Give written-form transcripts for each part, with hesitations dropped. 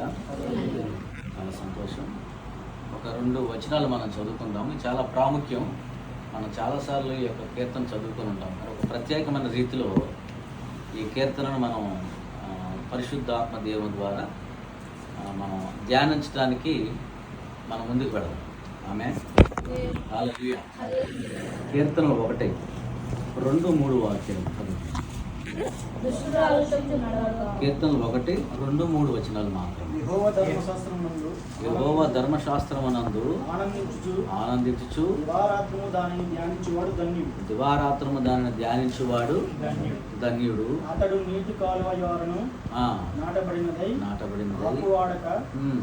హల్లెలూయా. చాలా సంతోషం. ఒక 2 వచనాలు మనం చదువుకుందాం. ఇది చాలా ప్రాముఖ్యం. మనం చాలాసార్లు ఈ యొక్క కీర్తన చదువుకొని ఉంటాం. ఒక ప్రత్యేకమైన రీతిలో ఈ కీర్తనను మనం పరిశుద్ధాత్మ దేవుని ద్వారా మనం ధ్యానించడానికి మనం ముందుకు వెళదాం. ఆమేన్. హల్లెలూయా. కీర్తనలు 1, 2, 3 వాక్యాలు చదువుతాం. కీర్తనలు 1, 2, 3 వచనాలు మాత్రం. యెహోవా ధర్మశాస్త్రమునందు ఆనందించుచు దివారాత్రము దానిని ధ్యానించువాడు ధన్యుడు. అతడు నీటి కాలువ యోరను నాటబడినదై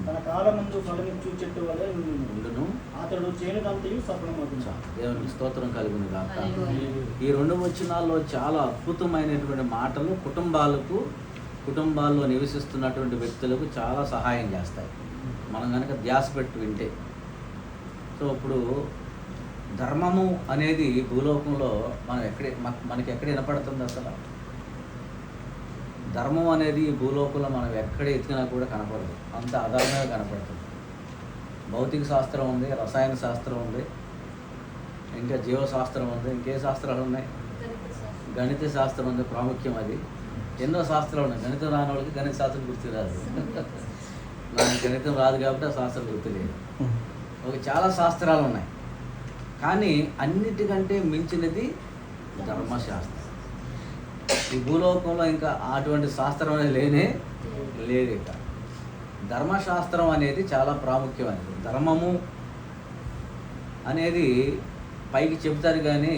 తన కాలమందు ఫలమిచ్చు చెట్టు వలె ఉండును. అతడు చేనుదంతయు సఫలమగును. దేవునికి స్తోత్రం కలుగును గాక. ఈ 2 వచనాల్లో చాలా అద్భుతమైనటువంటి మాటలు కుటుంబాల్లో నివసిస్తున్నటువంటి వ్యక్తులకు చాలా సహాయం చేస్తాయి మనం కనుక ధ్యాస పెట్టి వింటే. సో ఇప్పుడు ధర్మము అనేది భూలోకంలో మనకి ఎక్కడ వినపడుతుంది? అసలు ధర్మం అనేది భూలోకంలో మనం ఎక్కడ ఎత్తికినా కూడా కనపడదు, అంత అధర్మంగా కనపడుతుంది. భౌతిక శాస్త్రం ఉంది, రసాయన శాస్త్రం ఉంది, ఇంకా జీవశాస్త్రం ఉంది, ఇంకే శాస్త్రాలు ఉన్నాయి, గణిత శాస్త్రం ఉంది, ప్రాముఖ్యం అది. ఎన్నో శాస్త్రాలు ఉన్నాయి. గణితం రాని వాళ్ళకి గణిత శాస్త్రం గుర్తు రాదు. నాకు గణితం రాదు కాబట్టి ఆ శాస్త్రం గుర్తులేదు. చాలా శాస్త్రాలు ఉన్నాయి, కానీ అన్నిటికంటే మించినది ధర్మశాస్త్రం. ఈ భూలోకంలో ఇంకా అటువంటి శాస్త్రం అనేది లేదు. ఇక ధర్మశాస్త్రం అనేది చాలా ప్రాముఖ్యమైనది. ధర్మము అనేది పైకి చెబుతారు కానీ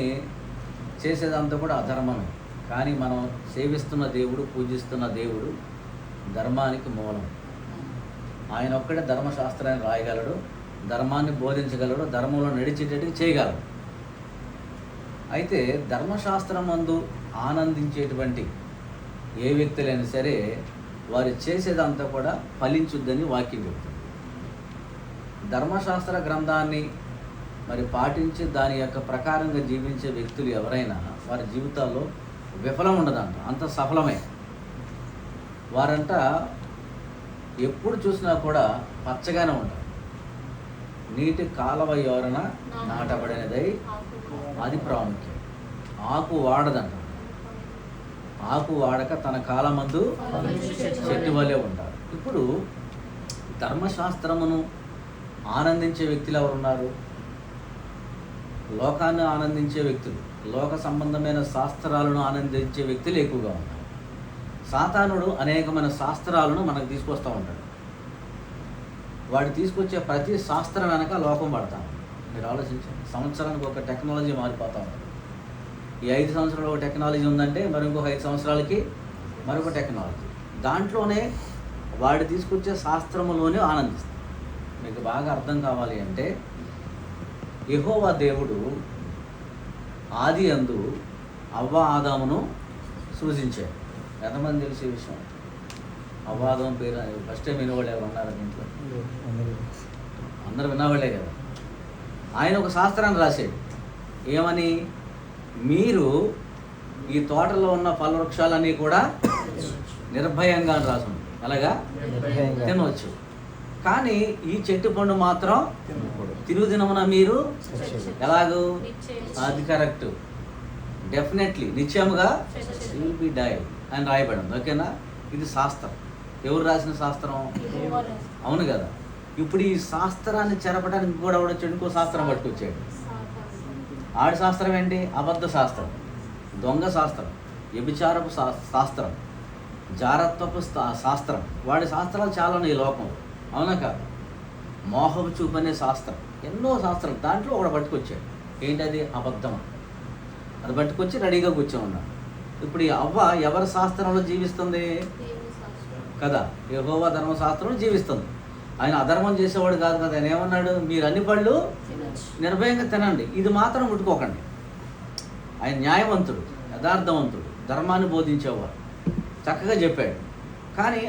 చేసేదంతా కూడా అధర్మమే. కానీ మనం సేవిస్తున్న దేవుడు, పూజిస్తున్న దేవుడు ధర్మానికి మూలం. ఆయన ఒక్కడే ధర్మశాస్త్రాన్ని రాయగలడు, ధర్మాన్ని బోధించగలడు, ధర్మంలో నడిచేటట్టు చేయగలడు. అయితే ధర్మశాస్త్రం నందు ఆనందించేటువంటి ఏ వ్యక్తులైనా సరే వారు చేసేదంతా కూడా ఫలించుద్దని వాక్యం చెబుతుంది. ధర్మశాస్త్ర గ్రంథాన్ని మరి పాటించి దాని యొక్క ప్రకారంగా జీవించే వ్యక్తులు ఎవరైనా వారి జీవితాల్లో విఫలం ఉండదంట, అంత సఫలమే. వారంట ఎప్పుడు చూసినా కూడా పచ్చగానే ఉంటారు. నీటి కాలవ యోరన నాటబడినదై, అది ప్రాముఖ్యం. ఆకు వాడదంట, ఆకు వాడక తన కాలమందు చెట్టు వలె ఉంటారు. ఇప్పుడు ధర్మశాస్త్రమును ఆనందించే వ్యక్తులు ఎవరున్నారు? లోకాన్ని ఆనందించే వ్యక్తులు, లోక సంబంధమైన శాస్త్రాలను ఆనందించే వ్యక్తులు ఎక్కువగా ఉన్నారు. సాతానుడు అనేకమైన శాస్త్రాలను మనకు తీసుకొస్తూ ఉంటాడు. వాడు తీసుకొచ్చే ప్రతి శాస్త్రం వెనక లోకం పడతాం. మీరు ఆలోచించండి, సంవత్సరానికి ఒక టెక్నాలజీ మారిపోతూ ఉంటుంది. ఈ 5 సంవత్సరాలు ఒక టెక్నాలజీ ఉందంటే మరి ఇంకొక 5 సంవత్సరాలకి మరొక టెక్నాలజీ. దాంట్లోనే వాడు తీసుకొచ్చే శాస్త్రములోనే ఆనందిస్తాం. మీకు బాగా అర్థం కావాలి అంటే యెహోవా దేవుడు ఆది అందు అవ్వ ఆదామును సృజించాడు. ఎంతమంది తెలిసే విషయం? అవ్వ ఆదాము పేరు ఫస్ట్ టైం వినవాళ్ళు ఎవరు ఉన్నారు దీంట్లో? అందరూ విన్నవాళ్ళే కదా. ఆయన ఒక శాస్త్రాన్ని రాశాడు. ఏమని? మీరు ఈ తోటలో ఉన్న పళ్ళ వృక్షాలన్నీ కూడా నిర్భయంగా రాసింది. అలాగా తినవచ్చు, కానీ ఈ చెట్టు పండు మాత్రం తిరుగుదినమున మీరు ఎలాగూ, అది కరెక్ట్, డెఫినెట్లీ నిశ్చయముగా విల్ బి డై అని రాయబడింది. ఓకేనా? ఇది శాస్త్రం. ఎవరు రాసిన శాస్త్రం? అవును కదా. ఇప్పుడు ఈ శాస్త్రాన్ని చెరపడానికి కూడా వచ్చాడు, ఇంకో శాస్త్రం పట్టుకొచ్చాడు. ఆడి శాస్త్రం ఏంటి? అబద్ధ శాస్త్రం, దొంగ శాస్త్రం, వ్యభిచారపు శాస్త్రం, జారత్వపు శాస్త్రం. వాడి శాస్త్రాలు చాలా ఉన్నాయి ఈ లోకంలో, అవునా కాదు? మోహపు చూపు అనే శాస్త్రం, ఎన్నో శాస్త్రాలు. దాంట్లో ఒకటి పట్టుకొచ్చాడు. ఏంటది? అబద్ధం. అది పట్టుకొచ్చి రెడీగా కూర్చొని ఉన్నాడు. ఇప్పుడు ఈ అవ్వ ఎవరి శాస్త్రంలో జీవిస్తుంది కదా? యెహోవా ధర్మశాస్త్రంలో జీవిస్తుంది. ఆయన అధర్మం చేసేవాడు కాదు కదా. ఆయన ఏమన్నాడు? మీరు అన్ని పళ్ళు నిర్భయంగా తినండి, ఇది మాత్రం ముట్టుకోకండి. ఆయన న్యాయవంతుడు, యథార్థవంతుడు, ధర్మాన్ని బోధించేవాడు, చక్కగా చెప్పాడు. కానీ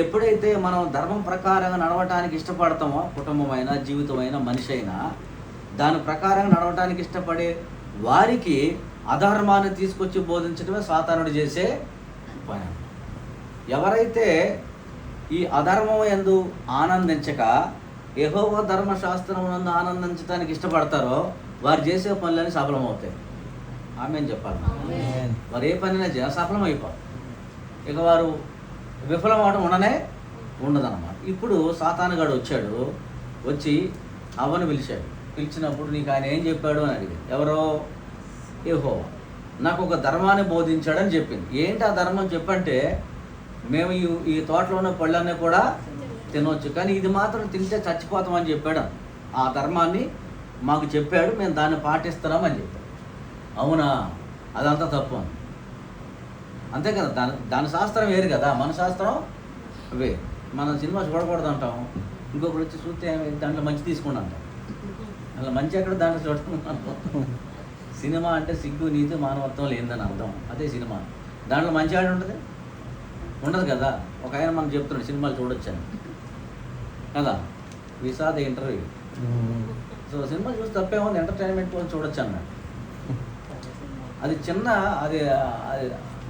ఎప్పుడైతే మనం ధర్మం ప్రకారంగా నడవటానికి ఇష్టపడతామో, కుటుంబమైనా జీవితమైనా మనిషి అయినా దాని ప్రకారంగా నడవటానికి ఇష్టపడే వారికి అధర్మాన్ని తీసుకొచ్చి బోధించడమే సాతానుడు చేసే పని. ఎవరైతే ఈ అధర్మము యందు ఆనందించక యెహోవా ధర్మశాస్త్రమునందు ఆనందించడానికి ఇష్టపడతారో వారు చేసే పనులన్నీ సఫలమవుతాయి. ఆమేన్ చెప్పాలి. వారు ఏ పనైనా సఫలం అయిపోతారు. ఇక వారు విఫలం అవడం ఉండదన్నమాట. ఇప్పుడు సాతానుగాడు వచ్చాడు, వచ్చి అవ్వను పిలిచాడు. పిలిచినప్పుడు నీకు ఆయన ఏం చెప్పాడు అని అడిగాడు. ఎవరో? యెహోవా నాకు ఒక ధర్మాన్ని బోధించాడని చెప్పింది. ఏంటి ఆ ధర్మం చెప్పంటే, మేము ఈ తోటలో ఉన్న పళ్ళన్నీ కూడా తినవచ్చు, కానీ ఇది మాత్రం తింటే చచ్చిపోతామని చెప్పాడు. ఆ ధర్మాన్ని మాకు చెప్పాడు, మేము దాన్ని పాటిస్తున్నామని చెప్పాడు. అవునా? అదంతా తప్పు అని. అంతే కదా, దాని శాస్త్రం వేరు కదా, మన శాస్త్రం వేరు. మనం సినిమా చూడకూడదు అంటాం, ఇంకొకటి వచ్చి చూస్తే దాంట్లో మంచి తీసుకోండి అంటాం. అలా మంచి ఎక్కడ దాంట్లో చూడటం. సినిమా అంటే సిగ్గు నీతి మానవత్వం లేదని అర్థం. అదే సినిమా. దాంట్లో మంచి ఆడ ఉండదు కదా. ఒక ఆయన మనకు చెప్తున్నాడు సినిమాలు చూడొచ్చాను కదా, విసాద ఇంటర్వ్యూ. సో సినిమా చూసి తప్పేముంది, ఎంటర్టైన్మెంట్ కోసం చూడొచ్చు అన్నాడు. అది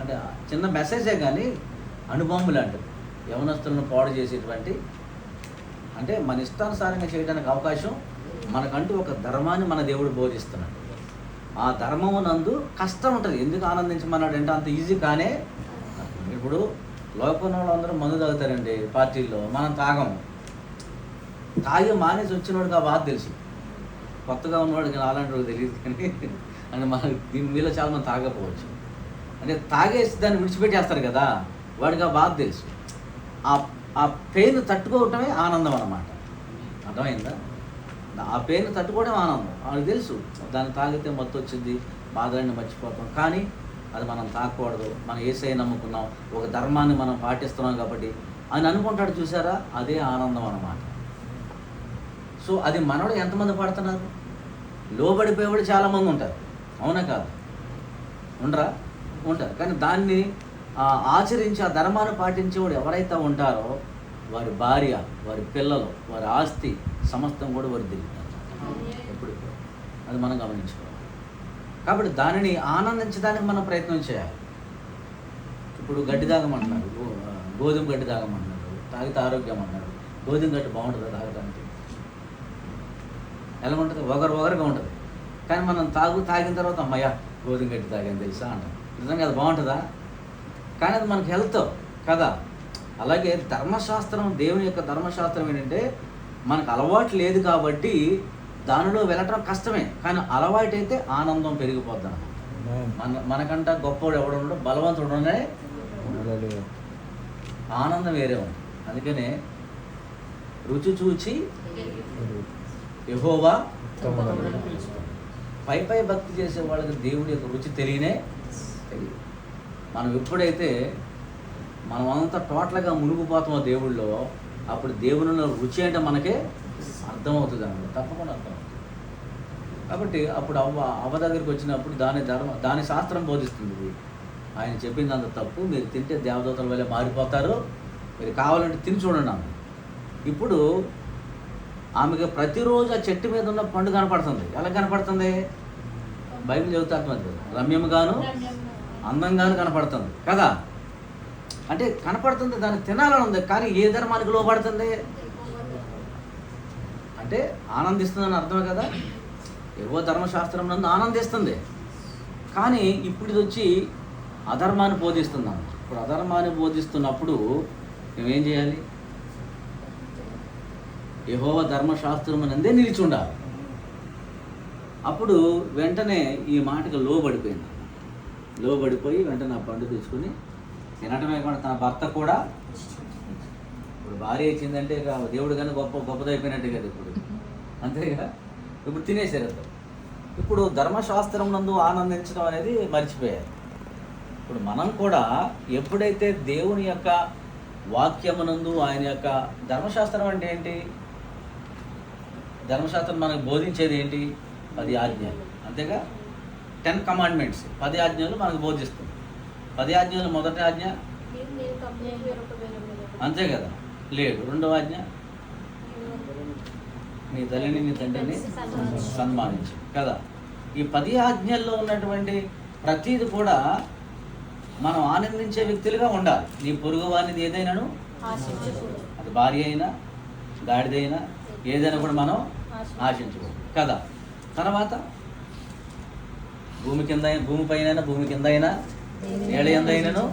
అంటే చిన్న మెసేజే కానీ అనుభవం లాంటిది. యవనస్తులను పాడు చేసేటువంటి, అంటే మన ఇష్టానుసారంగా చేయడానికి అవకాశం, మనకంటూ ఒక ధర్మాన్ని మన దేవుడు బోధిస్తున్నాడు. ఆ ధర్మము నందు కష్టం ఉంటుంది. ఎందుకు ఆనందించమన్నాడు అంటే అంత ఈజీ కానే. ఇప్పుడు లోకంలో అందరూ మందు తాగుతారండి పార్టీల్లో, మనం తాగము. తాగి మానేసి వచ్చినోడికి ఆ బాధ తెలుసు, కొత్తగా ఉన్నవాడికి అలాంటి వాడికి తెలియదు. కానీ అంటే మన దీని మీలో చాలా మంది తాగకపోవచ్చు. అంటే తాగేసి దాన్ని విడిచిపెట్టేస్తారు కదా, వాడికి ఆ బాధ తెలుసు. ఆ పెయిన్ తట్టుకోవటమే ఆనందం అన్నమాట. అర్థమైందా? ఆ పెయిన్ తట్టుకోవడం ఆనందం. వాడికి తెలుసు దాన్ని తాగితే మత్తు వచ్చింది, బాధలన్నీ మర్చిపోతాం. కానీ అది మనం తాగకూడదు, మనం యేసయ్యని నమ్ముకున్నాం, ఒక ధర్మాన్ని మనం పాటిస్తున్నాం కాబట్టి అని అనుకుంటాడు. చూసారా, అదే ఆనందం అన్నమాట. సో అది మనోడు ఎంతమంది పడుతున్నారు? లోబడిపోయేవాడు చాలామంది ఉంటారు, అవునా కాదు? ఉంటారు. కానీ దాన్ని ఆచరించి ఆ ధర్మాన్ని పాటించేవాడు ఎవరైతే ఉంటారో వారి భార్య, వారి పిల్లలు, వారి ఆస్తి సమస్తం కూడా వారు తిరుగుతారు ఎప్పుడు. అది మనం గమనించుకోవాలి. కాబట్టి దానిని ఆనందించడానికి మనం ప్రయత్నం చేయాలి. ఇప్పుడు గడ్డి తాగమంటున్నారు, గోధుమ గడ్డి తాగమంటున్నారు, తాగితే ఆరోగ్యం అన్నారు. గోధుమ గడ్డి బాగుంటుందా తాగడానికి? ఎలా ఉంటుంది? ఒగరుగా ఉంటుంది. కానీ మనం తాగిన తర్వాత అమ్మయ్య గోధుమ గడ్డి తాగాను తెలుసా అంటాం. నిజంగా అది బాగుంటుందా? కానీ అది మనకు హెల్త్ కదా. అలాగే ధర్మశాస్త్రం, దేవుని యొక్క ధర్మశాస్త్రం ఏంటంటే మనకు అలవాటు లేదు కాబట్టి దానిలో వెళ్ళటం కష్టమే, కానీ అలవాటు అయితే ఆనందం పెరిగిపోద్ది అన్నమాట. మనకంట గొప్పవాడు ఎవడు ఉండడు, బలవంతుడు ఉండనే ఆనందం వేరే ఉంది. అందుకనే రుచి చూచి యెహోవా పై భక్తి చేసే వాళ్ళకి దేవుడి యొక్క రుచి తెలియదు. మనం ఎప్పుడైతే మనం అంతా టోటల్గా మునిగిపోతామో దేవుళ్ళో, అప్పుడు దేవునిలో రుచి అంటే మనకే అర్థమవుతుంది అన్నమాట, తప్పకుండా అర్థమవుతుంది. కాబట్టి అప్పుడు అవ్వ దగ్గరికి వచ్చినప్పుడు దాని శాస్త్రం బోధిస్తుంది. ఆయన చెప్పింది అంత తప్పు, మీరు తింటే దేవదూతల వల్ల మారిపోతారు, మీరు కావాలంటే తిని చూడండి. ఇప్పుడు ఆమెకి ప్రతిరోజు ఆ చెట్టు మీద ఉన్న పండు కనపడుతుంది. ఎలా కనపడుతుంది? బైబిల్ చెబుతారు కదా, రమ్యముగాను అందంగాను కనపడుతుంది కదా. అంటే కనపడుతుంది, దాన్ని తినాలని ఉంది. కానీ ఏ ధర్మానికి లోపడుతుంది అంటే ఆనందిస్తుందని అర్థమే కదా. ఏవో ధర్మశాస్త్రం నందు ఆనందిస్తుంది. కానీ ఇప్పుడు ఇది వచ్చి అధర్మాన్ని బోధిస్తున్నాం. ఇప్పుడు అధర్మాన్ని బోధిస్తున్నప్పుడు మేమేం చేయాలి? యెహోవా ధర్మశాస్త్రమునందే నిలిచి ఉండాలి. అప్పుడు వెంటనే ఈ మాటకు లోబడిపోయి వెంటనే ఆ పండు తెచ్చుకొని తినటమే కాకుండా తన భర్త కూడా, ఇప్పుడు భార్య ఇచ్చిందంటే దేవుడు కానీ గొప్పదైపోయినట్టే కదా ఇప్పుడు, అంతేగా. ఇప్పుడు తినేసారు. ఇప్పుడు ధర్మశాస్త్రం నందు ఆనందించడం అనేది మర్చిపోయారు. ఇప్పుడు మనం కూడా ఎప్పుడైతే దేవుని యొక్క వాక్యమునందు, ఆయన యొక్క ధర్మశాస్త్రం అంటే ఏంటి? ధర్మశాస్త్రం మనకు బోధించేది ఏంటి? 10 ఆజ్ఞలు, అంతేగా. 10 కమాండ్మెంట్స్, 10 ఆజ్ఞలు మనకు బోధిస్తుంది. 10 ఆజ్ఞలు మొదటి ఆజ్ఞ అంతే కదా, లేదు. రెండవ ఆజ్ఞ నీ తల్లిని నీ తండ్రిని సన్మానించు కదా. ఈ 10 ఆజ్ఞల్లో ఉన్నటువంటి ప్రతిది కూడా మనం ఆనందించే వ్యక్తులుగా ఉండాలి. నీ పొరుగు వారిని ఏదైనాను ఆశించకూడదు. అది భార్య అయినా గాడిద అయినా ఏదైనా కూడా మనం ఆశించకూడదు కదా. తర్వాత భూమి పైన భూమి కింద అయినా నేల ఎందైనాను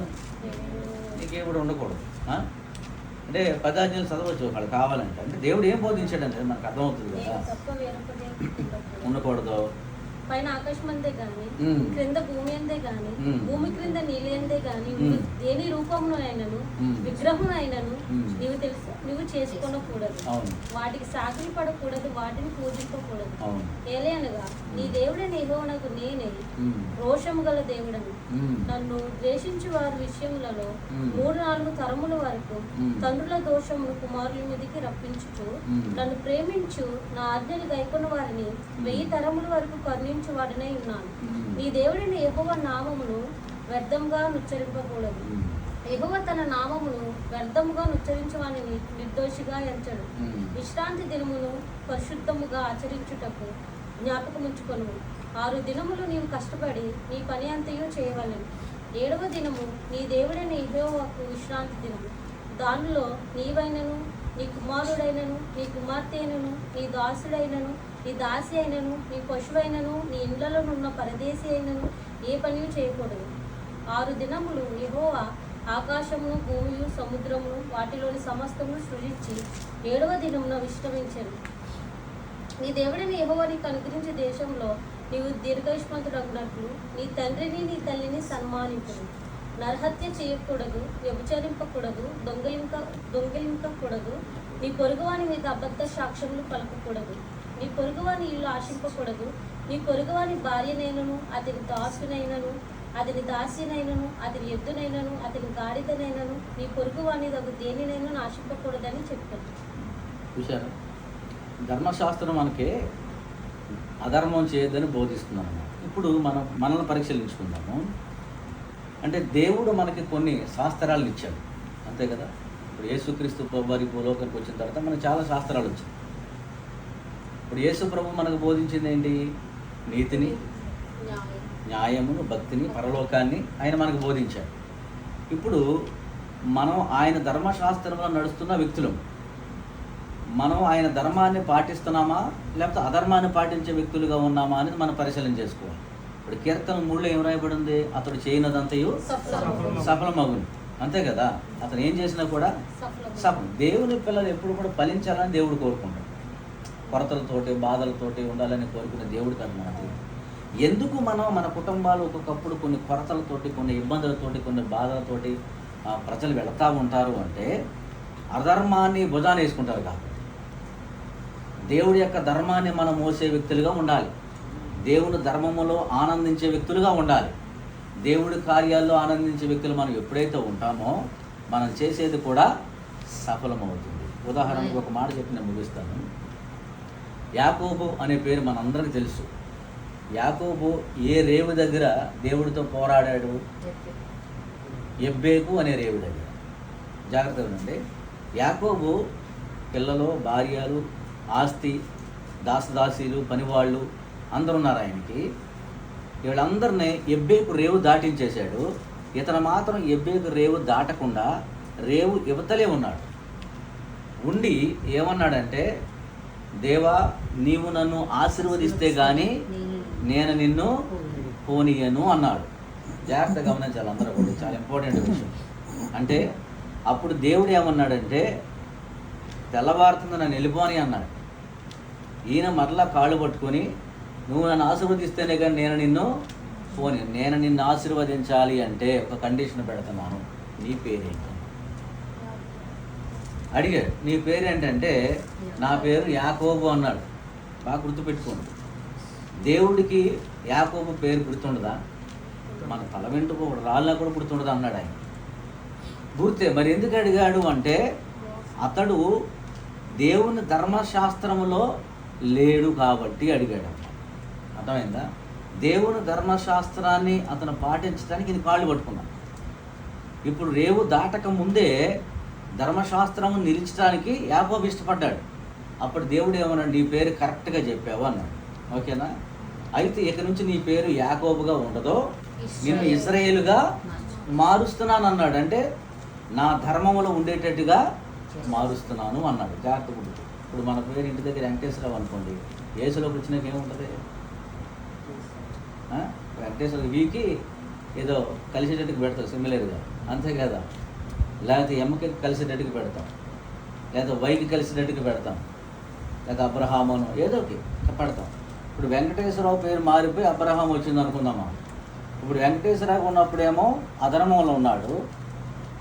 నీకేం కూడా ఉండకూడదు. అంటే పదార్థాలు చదవచ్చు వాళ్ళు కావాలంటే. అంటే దేవుడు ఏం బోధించాడంటే మనకు అర్థమవుతుంది కదా. తప్ప వేరొకటి ఉండకూడదు. పైన ఆకాశం అందే గాని క్రింద భూమి అందే గాని భూమి క్రింద నీళ్ళు అందే గాని దేని రూపంలో అయినను విగ్రహం అయినను నువ్వు చేసుకొనకూడదు. వాటికి సాకిలి పడకూడదు, వాటిని పూజించకూడదు. ఏలయనగా నీ దేవుడైన యెహోవానగు నేనే రోషము గల దేవుడను. నన్ను ద్వేషించు వారి విషయములలో 3-4 తరముల వరకు తండ్రుల దోషమును కుమారుల మీదకి రప్పించుచు నన్ను ప్రేమించు నా ఆజ్ఞలు గైకొన్న వారిని 1000 తరముల వరకు కరుణించు వాడినై ఉన్నాను. నీ దేవుడైన యెహోవా నామమును వ్యర్థంగా నుచ్చరింపకూడదు. యెహోవా తన నామమును వ్యర్థముగా నుచ్చరించు వానిని నిర్దోషిగా ఎంచడు. విశ్రాంతి దినమును పరిశుద్ధముగా ఆచరించుటకు జ్ఞాపకముంచుకొను. 6 దినములు నీవు కష్టపడి నీ పని అంతయు చేయవలెను. 7వ దినము నీ దేవుడైన యెహోవాకు విశ్రాంతి దినము. దానిలో నీవైనను నీ కుమారుడైనను నీ కుమార్తె అయినను నీ దాసుడైనను నీ దాసి అయినను నీ పశువైనను నీ ఇండ్లలోనున్న పరదేశి అయినను ఏ పని చేయకూడదు. 6 దినములు యెహోవా ఆకాశమును భూమియు సముద్రమును వాటిలోని సమస్తమును సృజించి 7వ దినమున విశ్రమించెను. నీ దేవుడైన యెహోవా నీకు అనుగ్రహించే దేశంలో నీవు దీర్ఘాయుష్మంతుడగునట్లు నీ తండ్రిని నీ తల్లిని సన్మానించును. నరహత్య చేయకూడదు, వ్యభిచరింపకూడదు, దొంగిలింపకూడదు, నీ పొరుగువాని మీద అబద్ధ సాక్ష్యములు పలకకూడదు, నీ పొరుగువాని ఇల్లు ఆశింపకూడదు, నీ పొరుగువాని భార్యనైనను అతని దాసునైనను అతని దాసినైనను అతని ఎద్దునైనను అతని గాడిదనైనను నీ పొరుగువాని దగ్గర దేనినైనా ఆశింపకూడదని చెప్పాను. చూశారు, ధర్మశాస్త్రం మనకి అధర్మం చేయొద్దని బోధిస్తున్నాము. ఇప్పుడు మనల్ని పరిశీలించుకుందాము. అంటే దేవుడు మనకి కొన్ని శాస్త్రాలను ఇచ్చాడు, అంతే కదా. ఇప్పుడు యేసుక్రీస్తు ప్రభు వారి భూలోకానికి వచ్చిన తర్వాత మనకు చాలా శాస్త్రాలు వచ్చాయి. ఇప్పుడు యేసు ప్రభు మనకు బోధించింది ఏంటి? నీతిని, న్యాయమును, భక్తిని, పరలోకాన్ని ఆయన మనకు బోధించాడు. ఇప్పుడు మనం ఆయన ధర్మశాస్త్రంలో నడుస్తున్న వ్యక్తులం. మనం ఆయన ధర్మాన్ని పాటిస్తున్నామా లేకపోతే అధర్మాన్ని పాటించే వ్యక్తులుగా ఉన్నామా అనేది మనం పరిశీలన చేసుకోవాలి. ఇప్పుడు కీర్తన 3లో ఏం రాయబడింది? అతడు చేయనదంతయు సఫలమగును, అంతే కదా. అతను ఏం చేసినా కూడా సఫలం. దేవుని పిల్లలు ఎప్పుడు కూడా ఫలించాలని దేవుడు కోరుకుంటాడు. కొరతలతోటి బాధలతోటి ఉండాలని కోరుకునే దేవుడు కాదు మనది. ఎందుకు మనం మన కుటుంబాలు ఒక్కొక్కప్పుడు కొన్ని కొరతలతోటి, కొన్ని ఇబ్బందులతోటి, కొన్ని బాధలతోటి ప్రజలు వెళతా ఉంటారు అంటే అధర్మాన్ని భుజాన వేసుకుంటారు కాదు. దేవుడి యొక్క ధర్మాన్ని మనం మోసే వ్యక్తులుగా ఉండాలి. దేవుని ధర్మములో ఆనందించే వ్యక్తులుగా ఉండాలి. దేవుడి కార్యాల్లో ఆనందించే వ్యక్తులు మనం ఎప్పుడైతే ఉంటామో మనం చేసేది కూడా సఫలమవుతుంది. ఉదాహరణకు ఒక మాట చెప్పి నేను ముగిస్తాను. యాకోబు అనే పేరు మనందరికీ తెలుసు. యాకోబు ఏ రేవు దగ్గర దేవుడితో పోరాడాడు? ఎబ్బేకు అనే రేవు దగ్గర. జాగ్రత్తగా ఉండండి. యాకోబు పిల్లలు, భార్యలు, ఆస్తి, దాసదాసీలు, పనివాళ్ళు అందరు ఉన్నారు ఆయనకి. వీళ్ళందరినీ ఎబ్బేకు రేవు దాటించేశాడు. ఇతను మాత్రం ఎబ్బేకు రేవు దాటకుండా రేవు యువతలే ఉన్నాడు. ఉండి ఏమన్నాడంటే, దేవా నీవు నన్ను ఆశీర్వదిస్తే కానీ నేను నిన్ను పోనీయను అన్నాడు. జాగ్రత్తగా గమనించాలి అందరూ కూడా, చాలా ఇంపార్టెంట్ విషయం. అంటే అప్పుడు దేవుడు ఏమన్నాడంటే, తెల్లవారుతుంది నన్ను వెళ్ళిపోని అన్నాడు. ఈయన మరలా కాళ్ళు పట్టుకొని, నువ్వు నన్ను ఆశీర్వదిస్తేనే కానీ నేను నిన్ను పోనీ, నేను నిన్ను ఆశీర్వదించాలి అంటే ఒక కండిషన్ పెడుతున్నాను, నీ పేరేంటి అడిగాడు. నీ పేరేంటంటే నా పేరు యాకోబు అన్నాడు. బాగా గుర్తుపెట్టుకోండి. దేవుడికి యాకోబు పేరు గుర్తుండదా? మన తల వెంట్రుక రాళ్ళ కూడా గుర్తుండదా అన్నాడు ఆయన. గుర్తే. మరి ఎందుకు అడిగాడు అంటే అతడు దేవుని ధర్మశాస్త్రములో లేడు కాబట్టి అడిగాడు. అర్థమైందా? దేవుని ధర్మశాస్త్రాన్ని అతను పాటించడానికి ఈయన కాళ్ళు పట్టుకున్నాడు. ఇప్పుడు రేవు దాటక ముందే ధర్మశాస్త్రము నిలిచడానికి యాకోబు ఇష్టపడ్డాడు. అప్పుడు దేవుడు ఏమన్నాడు? నీ పేరు కరెక్ట్గా చెప్పావు అన్నాడు. ఓకేనా? అయితే ఇక నుంచి నీ పేరు యాకోబుగా ఉండదు, నిన్ను ఇశ్రాయేలుగా మారుస్తున్నాను అన్నాడు. అంటే నా ధర్మములో ఉండేటట్టుగా మారుస్తున్నాను అన్నాడు. జాగ్రత్త గుర్తు. ఇప్పుడు మన పేరు ఇంటి దగ్గర వెంకటేశ్వరరావు అనుకోండి, యేసులోకి వచ్చినాక ఏముంటుంది? వెంకటేశ్వర వీకి ఏదో కలిసేటట్టుకు పెడతాం సిమిలర్గా, అంతే కదా. లేకపోతే ఎమ్మకి కలిసేటట్టుకు పెడతాం, లేదా వైకి కలిసేటట్టుకు పెడతాం, లేదా అబ్రహామును ఏదోకి పెడతాం. ఇప్పుడు వెంకటేశ్వరరావు పేరు మారిపోయి అబ్రహాం వచ్చింది అనుకుందామా. ఇప్పుడు వెంకటేశ్వరరావు ఉన్నప్పుడేమో అధర్మంలో ఉన్నాడు,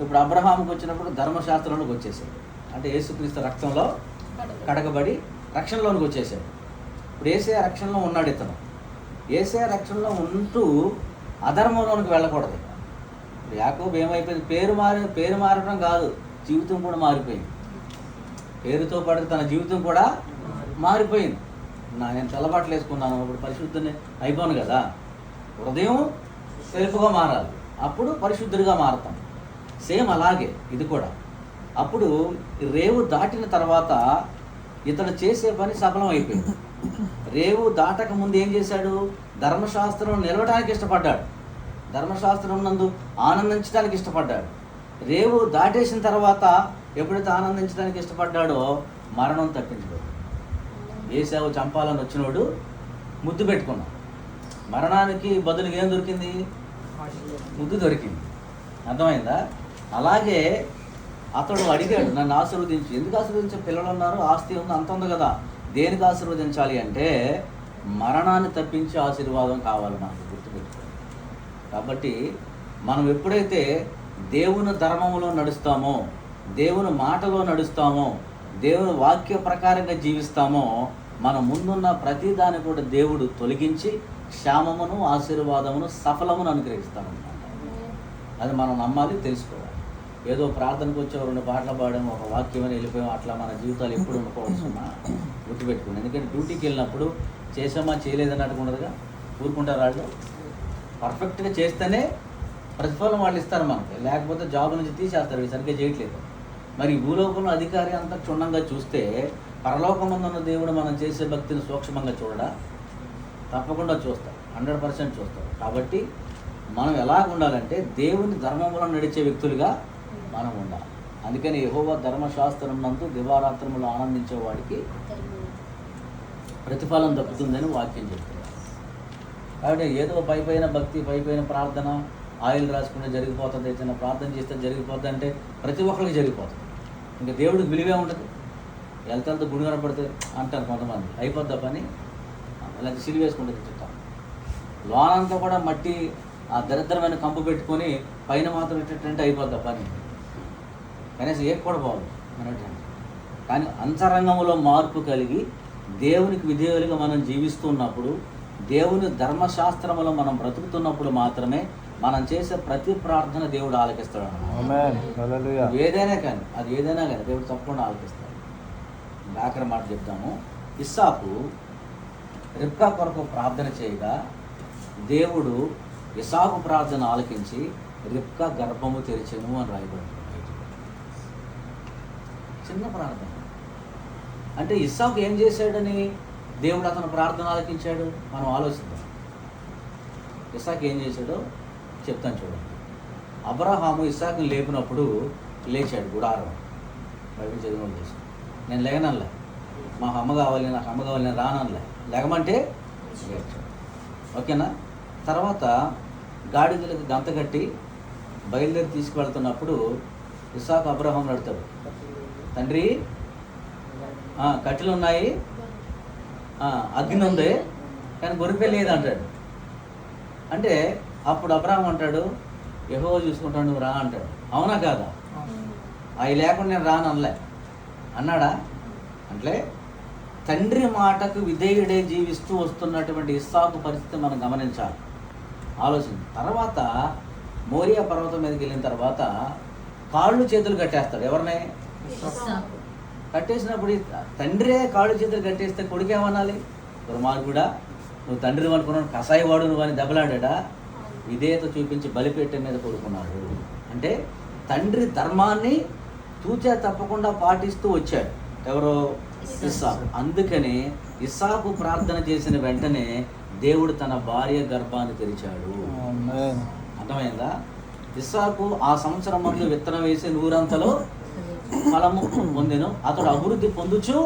ఇప్పుడు అబ్రహాంకి వచ్చినప్పుడు ధర్మశాస్త్రంలోకి వచ్చేసాడు. అంటే యేసుక్రీస్తు రక్తంలో కడగబడి రక్షణలోనికి వచ్చేసాడు. ఇప్పుడు యేసయ్య రక్షణలో ఉన్నాడు ఇతను. యేసయ్య రక్షణలో ఉంటూ అధర్మంలోనికి వెళ్ళకూడదు. ఇప్పుడు యాకోబు ఏమైపోయింది? పేరు మారడం కాదు, జీవితం కూడా మారిపోయింది. పేరుతో పాటు తన జీవితం కూడా మారిపోయింది. నేను తెల్లబాట్లు వేసుకున్నాను, ఇప్పుడు పరిశుద్ధుని అయిపోను కదా. హృదయం తెలుపుగా మారాలి, అప్పుడు పరిశుద్ధుడిగా మారతాం. సేమ్ అలాగే ఇది కూడా. అప్పుడు రేవు దాటిన తర్వాత ఇతడు చేసే పని సఫలం అయిపోయింది. రేవు దాటక ముందు ఏం చేశాడు? ధర్మశాస్త్రం నిలవడానికి ఇష్టపడ్డాడు, ధర్మశాస్త్రం నందు ఆనందించడానికి ఇష్టపడ్డాడు. రేవు దాటేసిన తర్వాత ఎప్పుడైతే ఆనందించడానికి ఇష్టపడ్డాడో మరణం తప్పించాడు. ఏశావు చంపాలని వచ్చినోడు ముద్దు పెట్టుకున్నాడు, మరణానికి బదులుగా ఏం దొరికింది? ముద్దు దొరికింది. అర్థమైందా? అలాగే అతడు అడిగాడు, నన్ను ఆశీర్వదించి. ఎందుకు ఆశీర్వదించే? పిల్లలు ఉన్నారు, ఆస్తి ఉంది, అంత ఉంది కదా. దేనికి ఆశీర్వదించాలి అంటే మరణాన్ని తప్పించే ఆశీర్వాదం కావాలి నాకు, గుర్తుపెట్టుకో. కాబట్టి మనం ఎప్పుడైతే దేవుని ధర్మంలో నడుస్తామో, దేవుని మాటలో నడుస్తామో, దేవుని వాక్య ప్రకారంగా జీవిస్తామో, మన ముందున్న ప్రతి దాన్ని కూడా దేవుడు తొలగించి క్షేమమును, ఆశీర్వాదమును, సఫలమును అనుగ్రహిస్తామన్నమాట. అది మనం నమ్మాలి, తెలుసుకోవాలి. ఏదో ప్రార్థనకు వచ్చే 2 పాటలు పాడాము, ఒక వాక్యం అని వెళ్ళిపోయాం, అట్లా మన జీవితాలు ఎప్పుడు ఉండకూడదున్నా గుర్తుపెట్టుకోండి. ఎందుకంటే డ్యూటీకి వెళ్ళినప్పుడు చేసామా చేయలేదని అడుగుండదుగా, ఊరుకుంటారు వాళ్ళు. పర్ఫెక్ట్గా చేస్తేనే ప్రతిఫలం వాళ్ళు ఇస్తారు మనకి, లేకపోతే జాబ్ నుంచి తీసేస్తారు, సరిగ్గా చేయట్లేదు. మరి భూలోకంలో అధికారి అంతా క్షుణ్ణంగా చూస్తే పరలోకమందున్న దేవుడు మనం చేసే భక్తిని సూక్ష్మంగా చూడడా? తప్పకుండా చూస్తాం, 100% చూస్తాం. కాబట్టి మనం ఎలా ఉండాలంటే దేవుని ధర్మములో నడిచే వ్యక్తులుగా మనం ఉండాలి. అందుకని యెహోవా ధర్మశాస్త్రం నందు దివారాత్రములు ఆనందించే వాడికి ప్రతిఫలం దక్కుతుందని వాక్యం చెప్తున్నారు. కాబట్టి ఏదో పైపైన భక్తి, పైపైన ప్రార్థన, ఆయిల్ రాసుకుంటే జరిగిపోతుంది, ఏదైనా ప్రార్థన చేస్తే జరిగిపోతుంది అంటే ప్రతి ఒక్కరికి జరిగిపోతుంది. ఇంకా దేవుడికి విలువే ఉంటుంది. వెళ్తే గుడి కనపడితే అంటారు కొంతమంది, అయిపోద్దా పని, అలాంటి సిలి వేసుకుంటే తింటాం. లోనంతా కూడా మట్టి, ఆ దరిద్రమైన కంపు పెట్టుకొని పైన మాత్రం ఇట్టంటే అయిపోద్దా పని, కనీసం ఏం కూడా బాగుంది అన్నట్టు. కానీ అంతరంగంలో మార్పు కలిగి దేవునికి విధేయులుగా మనం జీవిస్తున్నప్పుడు, దేవుని ధర్మశాస్త్రములో మనం బ్రతుకుతున్నప్పుడు మాత్రమే మనం చేసే ప్రతి ప్రార్థన దేవుడు ఆలకిస్తాడు. ఏదైనా కానీ, అది ఏదైనా కానీ దేవుడు తప్పకుండా ఆలకిస్తాడు. ఆఖరి మాట చెప్తాము. ఇస్సాకు రిబ్కా కొరకు ప్రార్థన చేయగా దేవుడు ఇస్సాకు ప్రార్థన ఆలకించి రిబ్కా గర్భము తెరిచెను అని రాయబడింది. చిన్న ప్రార్థన అంటే ఇస్సాకు ఏం చేశాడని దేవుడు అతను ప్రార్థన ఆలకించాడు మనం ఆలోచిద్దాం. ఇస్సాకు ఏం చేశాడో చెప్తాను చూడండి. అబ్రహాము ఇస్సాకుని లేపినప్పుడు లేచాడు, గుడారం బైబిల్ చదివిన చేసి. నేను లేగనలే, మా అమ్మ కావాలి, నాకు అమ్మ కావాలి, నేను రానలే, లేకమంటే లేచాడు. ఓకేనా? తర్వాత గాడిదలకు గంత కట్టి బయలుదేరి తీసుకువెళ్తున్నప్పుడు ఇస్సాకు అబ్రహాం అడుగుతాడు, తండ్రి కట్టెలు ఉన్నాయి, అగ్ని ఉంది, కానీ గొర్రె లేదు అంటాడు. అంటే అప్పుడు అబ్రహాం అంటాడు, యెహోవా చూసుకుంటాడు, నువ్వు రా అంటాడు. అవునా కాదా? అవి లేకుండా నేను రానలే అన్నాడా? అంటే తండ్రి మాటకు విధేయుడే జీవిస్తూ వస్తున్నటువంటి ఇస్సాకు పరిస్థితి మనం గమనించాలి, ఆలోచించి. తర్వాత మోరియా పర్వతం మీదకి వెళ్ళిన తర్వాత కాళ్ళు చేతులు కట్టేస్తాడు. ఎవరిని? కట్టేసినప్పుడు తండ్రే కాళ్ళు చేతులు కట్టేస్తే కొడుకేమనాలి? దుర్మార్గుడా, నువ్వు తండ్రి అనుకున్నాడు, కసాయివాడు నువ్వు అని దెబ్బలాడా? విధేయత చూపించి బలిపేట మీద కొడుకున్నాడు. అంటే తండ్రి ధర్మాన్ని తూచా తప్పకుండా పాటిస్తూ వచ్చాడు. ఎవరో? ఇస్సాకు. అందుకని ఇస్సాకు ప్రార్థన చేసిన వెంటనే దేవుడు తన భార్య గర్భాన్ని తెరిచాడు. అర్థమైందా? ఇస్సాకు ఆ సంవత్సరం ముందు విత్తనం వేసి 100 ఫలము పొందెను, అతడు అభివృద్ధి పొందుచు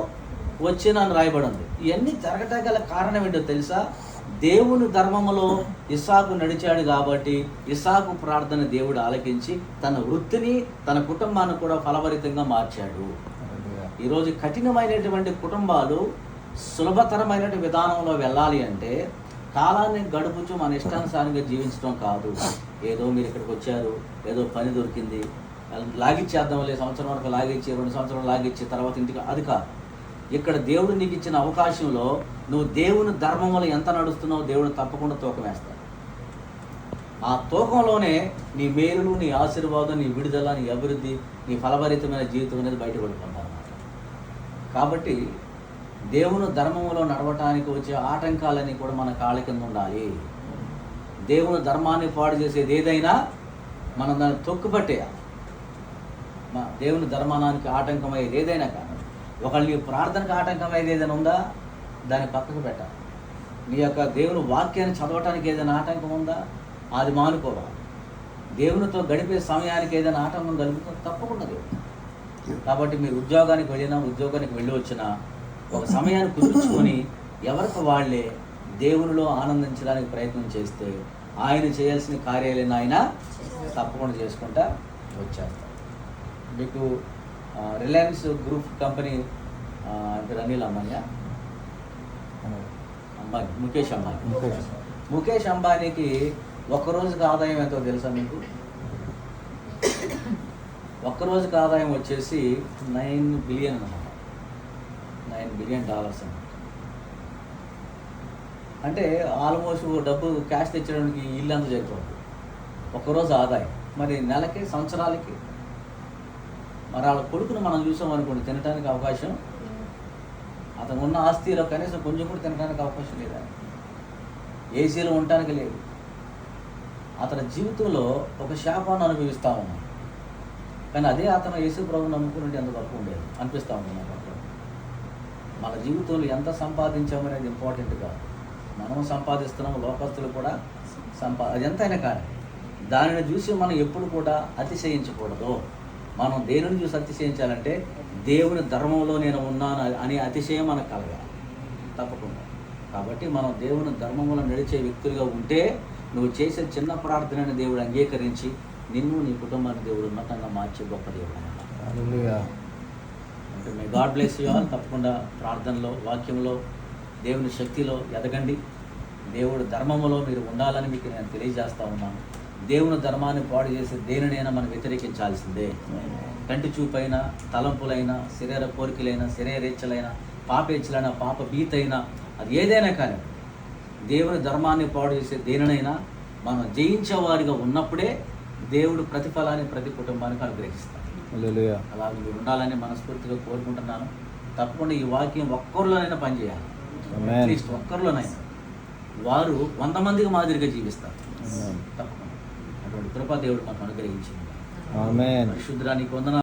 వచ్చినని రాయబడి ఉంది. ఇవన్నీ జరగటానికి గల కారణం ఏంటో తెలుసా? దేవుని ధర్మములో ఇస్సాకు నడిచాడు కాబట్టి ఇస్సాకు ప్రార్థన దేవుడు ఆలకించి తన వృత్తిని తన కుటుంబాన్ని కూడా ఫలభరితంగా మార్చాడు. ఈరోజు కఠినమైనటువంటి కుటుంబాలు సులభతరమైన విధానంలో వెళ్ళాలి అంటే కాలాన్ని గడుపుచు మన ఇష్టానుసారంగా జీవించడం కాదు. ఏదో మీరు ఇక్కడికి వచ్చారు, ఏదో పని దొరికింది, లాగిచ్చేద్దాం, లేదు సంవత్సరం వరకు లాగిచ్చి 2 సంవత్సరాలు లాగిచ్చి తర్వాత ఇంటికి, అది కాదు. ఇక్కడ దేవుడు నీకు ఇచ్చిన అవకాశంలో నువ్వు దేవుని ధర్మంలో ఎంత నడుస్తున్నావో దేవుడు తప్పకుండా తూకం వేస్తాడు. ఆ తూకంలోనే నీ మేలులు, నీ ఆశీర్వాదం, నీ విడుదల, నీ అభివృద్ధి, నీ ఫలభరితమైన జీవితం అనేది బయటపడిపోతారు. కాబట్టి దేవుని ధర్మంలో నడవటానికి వచ్చే ఆటంకాలన్నీ కూడా మన కాళ్ళ కింద ఉండాలి. దేవుని ధర్మాన్ని పాడు చేసేది ఏదైనా మనం దాన్ని తొక్కుపట్టేయాలి. దేవుని ధర్మానికి ఆటంకమయ్యేది ఏదైనా కానీ, ఒకళ్ళు నీ ప్రార్థనకు ఆటంకమయ్యేది ఏదైనా ఉందా దాన్ని పక్కకు పెట్టాలి. నీ యొక్క దేవుని వాక్యాన్ని చదవటానికి ఏదైనా ఆటంకం ఉందా అది మానుకోవాలి. దేవునితో గడిపే సమయానికి ఏదైనా ఆటంకం కలుగుతుందో తప్పకుండా దేవుడు. కాబట్టి మీరు ఉద్యోగానికి వెళ్ళి వచ్చినా ఒక సమయాన్ని కుదుర్చుకొని ఎవరికి వాళ్ళే దేవునిలో ఆనందించడానికి ప్రయత్నం చేస్తే ఆయన చేయాల్సిన కార్యాలను ఆయన తప్పకుండా చేసుకుంటా వచ్చేస్తారు. మీకు Reliance group company Anil Ambani, Mukesh అంబానీకి ఒక్కరోజుకి ఆదాయం ఎంతో తెలుసా మీకు? ఒక్కరోజుకి ఆదాయం వచ్చేసి $9 బిలియన్ అన్నమాట. $9 బిలియన్ అన్నమాట. అంటే ఆల్మోస్ట్ డబ్బు క్యాష్ తెచ్చడానికి ఇల్లు అంతా జరిగిపోతుంది ఒక్కరోజు ఆదాయం. మరి నెలకి, సంవత్సరాలకి మరి వాళ్ళ కొడుకును మనం చూసామనుకోండి, తినడానికి అవకాశం, అతను ఉన్న ఆస్తిలో కనీసం కొంచెం కూడా తినడానికి అవకాశం లేదా, ఏసీలో ఉండటానికి లేదు. అతని జీవితంలో ఒక శాపాన్ని అనుభవిస్తూ ఉన్నాం. కానీ అదే అతను యేసు ప్రభువుని నమ్ముకున్నట్టు ఎంత తక్కువ ఉండేది అనిపిస్తూ ఉంది నాకు. మన జీవితంలో ఎంత సంపాదించామనేది ఇంపార్టెంట్ కాదు, మనం సంపాదిస్తున్నాము, లోకస్తులు కూడా అది ఎంతైనా కానీ దానిని చూసి మనం ఎప్పుడు కూడా అతిశయించకూడదు. మనం దేనిని చూసి అతిశయించాలంటే దేవుని ధర్మంలో నేను ఉన్నాను అనే అతిశయం మనకు కలగాలి తప్పకుండా. కాబట్టి మనం దేవుని ధర్మంలో నడిచే వ్యక్తులుగా ఉంటే నువ్వు చేసే చిన్న ప్రార్థనని దేవుడు అంగీకరించి నిన్ను, నీ కుటుంబాన్ని దేవుడు ఉన్నతంగా మార్చే గొప్ప దేవుడు అన్నమాట. అంటే may God bless you all. తప్పకుండా ప్రార్థనలో, వాక్యంలో, దేవుని శక్తిలో ఎదగండి. దేవుడు ధర్మములో మీరు ఉండాలని మీకు నేను తెలియజేస్తూ ఉన్నాను. దేవుని ధర్మాన్ని పాడు చేసి దేనినైనా మనం వ్యతిరేకించాల్సిందే. కంటి చూపైనా, తలంపులైనా, శరీర కోరికలైనా, శరీరేచ్ఛలైనా, పాపేచ్ఛలైనా, పాప భీతైనా, అది ఏదైనా కానీ దేవుని ధర్మాన్ని పాడు చేసే దేనినైనా మనం జయించేవారిగా ఉన్నప్పుడే దేవుడు ప్రతిఫలాన్ని ప్రతి కుటుంబానికి అనుగ్రహిస్తాడు. అలా మీరు ఉండాలని మనస్ఫూర్తిగా కోరుకుంటున్నాను. తప్పకుండా ఈ వాక్యం ఒక్కరిలోనైనా పనిచేయాలి. అట్లీస్ట్ ఒక్కరిలోనైనా వారు 100 మందికి మాదిరిగా జీవిస్తారు. తప్పకుండా అటువంటి కృపా దేవుడు మాకు అనుగ్రహించింది. పరిశుద్ధుడా నీకు వందనాలు.